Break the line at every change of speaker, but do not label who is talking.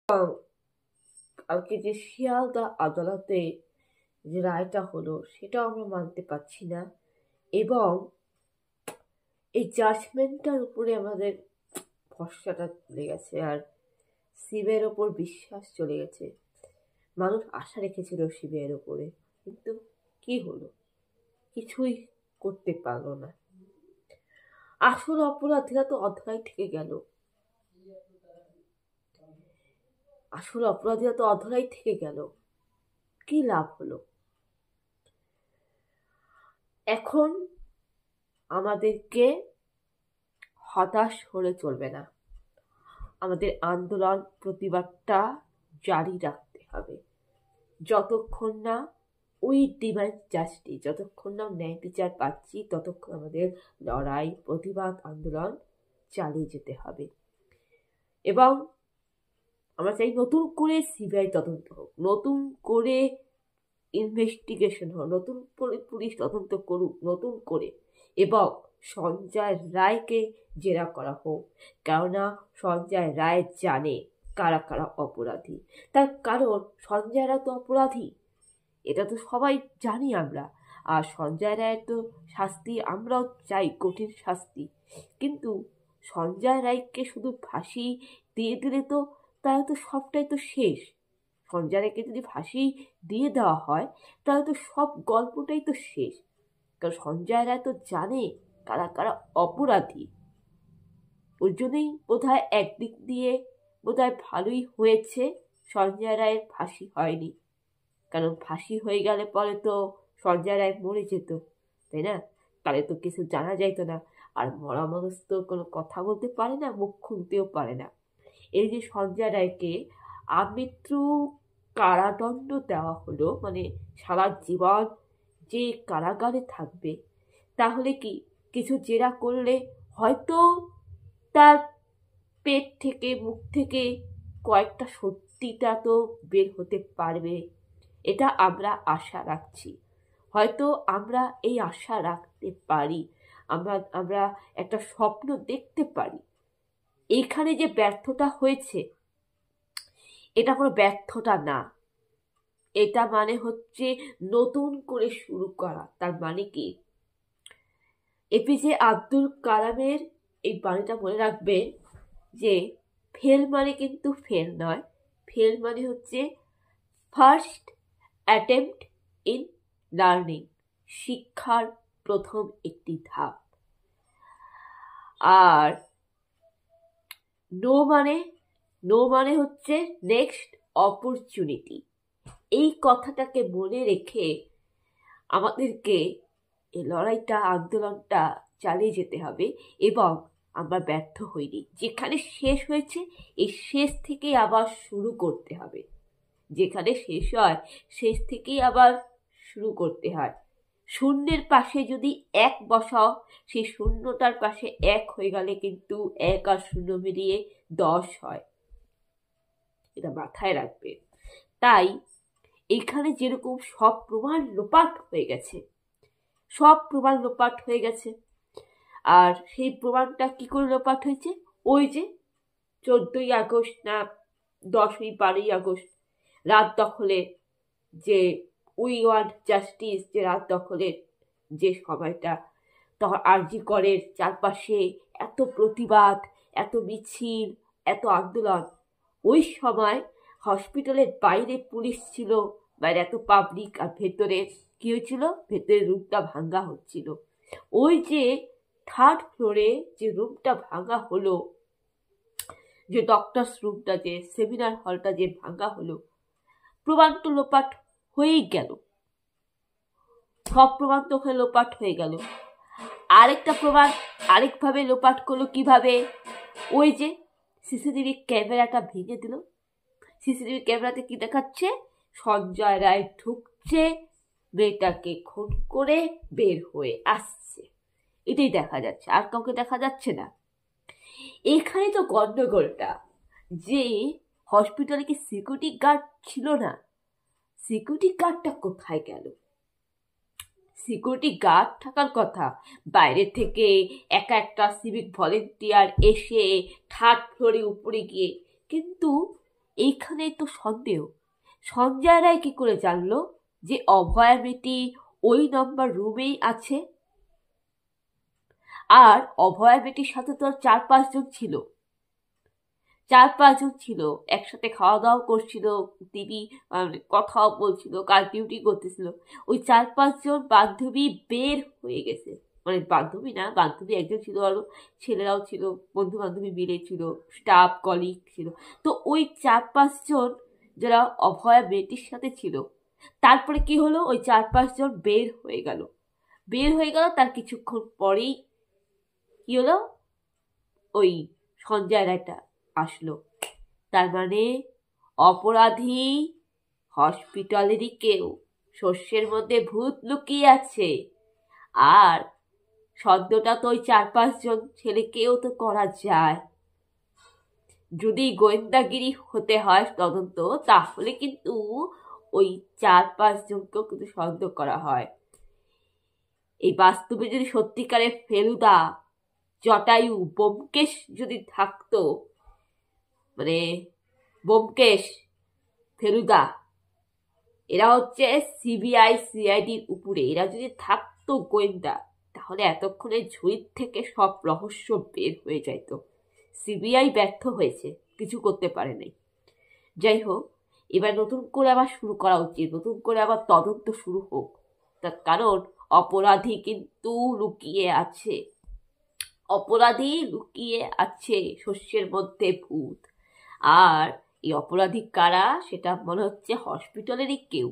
কালকে যে শিয়ালদা আদালতে যে রায়টা হলো সেটাও আমরা মানতে পারছি না, এবং এই জাজমেন্টটার উপরে আমাদের ভরসাটা চলে গেছে, আর শিবের ওপর বিশ্বাস চলে গেছে। মানুষ আশা রেখেছিল শিবের ওপরে, কিন্তু কি হলো? কিছুই করতে পারলো না। আসল অপরাধীরা তো অধরাই থেকে গেল। কি লাভ হলো? এখন আমাদেরকে হতাশ হলে চলবে না, আমাদের আন্দোলন প্রতিবাদটা জারি রাখতে হবে। যতক্ষণ না উই ডিমান্ড জাস্টিস, যতক্ষণ না ন্যায় বিচার পাচ্ছি, ততক্ষণ আমাদের লড়াই, প্রতিবাদ, আন্দোলন চালিয়ে যেতে হবে। এবং আমরা চাই নতুন করে সিবিআই তদন্ত হোক, নতুন করে ইনভেস্টিগেশন হোক, নতুন করে পুলিশ তদন্ত করুক নতুন করে, এবং সঞ্জয় রায়কে জেরা করা হোক। কেননা সঞ্জয় রায় জানে কারা কারা অপরাধী। তার কারণ সঞ্জয় রায় তো অপরাধী, এটা তো সবাই জানি আমরা। আর সঞ্জয় রায়ের তো শাস্তি আমরাও চাই, কঠিন শাস্তি। কিন্তু সঞ্জয় রায়কে শুধু ফাঁসি দিয়ে দিলে তো তাহলে তো সবটাই তো শেষ। সঞ্জয় রায়কে যদি ফাঁসি দিয়ে দেওয়া হয় তাহলে তো সব গল্পটাই তো শেষ। কারণ সঞ্জয় রায় তো জানে কারা কারা অপরাধী। ওই জন্যই বোধহয় একদিক দিয়ে বোধহয় ভালোই হয়েছে সঞ্জয় রায়ের ফাঁসি হয়নি। কারণ ফাঁসি হয়ে গেলে পরে তো সঞ্জয় রায় মরে যেত, তাই না? তাহলে তো কিছু জানা যাইতো না। আর মরা মানুষ তো কোনো কথা বলতে পারে না, মুখ খুলতেও পারে না। এই যে সঞ্জয় রায়কে আমৃত্যু কারাদণ্ড দেওয়া হলো, মানে সারা জীবন যে কারাগারে থাকবে, তাহলে কি কিছু জেরা করলে হয়তো তার পেট থেকে, মুখ থেকে কয়েকটা সত্যিটা তো বের হতে পারবে, এটা আমরা আশা রাখছি। হয়তো আমরা এই আশা রাখতে পারি, আমরা একটা স্বপ্ন দেখতে পারি। এইখানে যে ব্যর্থতা হয়েছে, এটা কোনো ব্যর্থতা না, এটা মানে হচ্ছে নতুন করে শুরু করা। তার মানে কি, এপিজে আব্দুল কালামের এই বাণীটা মনে রাখবেন যে ফেল মানে কিন্তু ফেল নয়, ফেল মানে হচ্ছে ফার্স্ট অ্যাটেম্পট ইন লার্নিং, শিক্ষার প্রথম একটি ধাপ। আর নো মানে হচ্ছে নেক্সট অপরচুনিটি। এই কথাটাকে মনে রেখে আমাদেরকে এই লড়াইটা, আন্দোলনটা চালিয়ে যেতে হবে। এবং আমরা ব্যর্থ হইনি, যেখানে শেষ হয়েছে এই শেষ থেকেই আবার শুরু করতে হবে। যেখানে শেষ হয় শেষ থেকেই আবার শুরু করতে হয়। শূন্যের পাশে যদি এক বসাও, সেই শূন্যটার পাশে এক হয়ে গেলে কিন্তু 1 আর 0 মিলিয়ে 10 হয়, এটা মাথায় রাখবে। তাই এইখানে যেরকম সব প্রমাণ লোপাট হয়ে গেছে, আর সেই প্রমাণটা কি করে লোপাট হয়েছে? ওই যে 14ই আগস্ট না 12ই আগস্ট রাত দখলের যে উই ওয়ান্ট জাস্টিস, যে রাত দখলের যে সময়টা, তখন আরজি করের চারপাশে এত প্রতিবাদ, এত মিছিল, এত আন্দোলন। ওই সময় হসপিটালের বাইরে পুলিশ ছিল, বাইরে এত পাবলিক, আর ভেতরে কি হয়েছিল? ভেতরে রুমটা ভাঙ্গা হচ্ছিল। ওই যে 3rd ফ্লোরে যে রুমটা ভাঙ্গা হলো, যে ডক্টরস রুমটা, যে সেমিনার হলটা যে ভাঙ্গা হলো, প্রমাণ তো লোপাট হয়েই গেল, সব প্রমাণ তো ওখানে লোপাট হয়ে গেল। আরেকটা প্রমাণ আরেকভাবে লোপাট করলো, কিভাবে? ওই যে সিসিটিভি ক্যামেরাটা ভেঙে দিল। সিসিটিভি ক্যামেরাতে কি দেখাচ্ছে? সঞ্জয় রায় ঢুকছে, মেয়েটাকে খুন করে বের হয়ে আসছে, এটাই দেখা যাচ্ছে, আর কাউকে দেখা যাচ্ছে না। এখানে তো গন্ডগোলটা, যে হসপিটালে কি সিকিউরিটি গার্ড ছিল না? সিকিউরিটি গার্ডটা কোথায় গেল? সিকিউরিটি গার্ড থাকার কথা। বাইরে থেকে একা একটা সিভিক ভলেন্টিয়ার এসে 3rd ফ্লোরে উপরে গিয়ে, কিন্তু এইখানেই তো সন্দেহ। সঞ্জয় রায় কি করে জানলো যে অভয়া মেয়েটি ওই নম্বর রুমেই আছে? আর অভয়া মেয়েটির সাথে তো 4-5 জন ছিল, 4-5 জন ছিল, একসাথে খাওয়া দাওয়া করছিল, তিনি কথাও বলছিল, কাজ ডিউটি করতেছিল। ওই 4-5 জন বান্ধবী বের হয়ে গেছে, মানে বান্ধবী না, বান্ধবী একজন ছিল, আরো ছেলেরাও ছিল, বন্ধু বান্ধবী মিলে ছিল, স্টাফ কলিগ ছিল। তো ওই 4-5 জন যারা অভয়া মেয়েটির সাথে ছিল, তারপরে কি হলো, ওই 4-5 জন বের হয়ে গেল। বের হয়ে গেল, তার কিছুক্ষণ পরেই কি হলো, ওই সঞ্জয় রায়টা আসলো। তার মানে অপরাধী হসপিটালেরই কেউ, শস্যের মধ্যে ভূত লুকিয়ে আছে। আর সদ্যটা তো ওই 4-5 জন ছেলেকেও তো করা যায়। যদি গোয়েন্দাগিরি হতে হয় তদন্ত, তাহলে কিন্তু ওই 4-5 জনকেও কিন্তু সন্দেহ করা হয়। এই বাস্তবে যদি সত্যিকারের ফেলুদা, জটায়ু, ব্যোমকেশ যদি থাকতো, মানে ব্যোমকেশ, ফেলুদা, এরা হচ্ছে সিবিআই সিআইডির উপরে, এরা যদি থাকতো গোয়েন্দা, তাহলে এতক্ষণে ঝুড়ির থেকে সব রহস্য বের হয়ে যাইতো। সিবিআই ব্যর্থ হয়েছে, কিছু করতে পারে নাই। যাই হোক, এবার নতুন করে আবার শুরু করা উচিত, নতুন করে আবার তদন্ত শুরু হোক। তার কারণ অপরাধী কিন্তু লুকিয়ে আছে, অপরাধী লুকিয়ে আছে, শস্যের মধ্যে ভূত। আর এই অপরাধী কারা, সেটা মনে হচ্ছে হসপিটালেরই কেউ।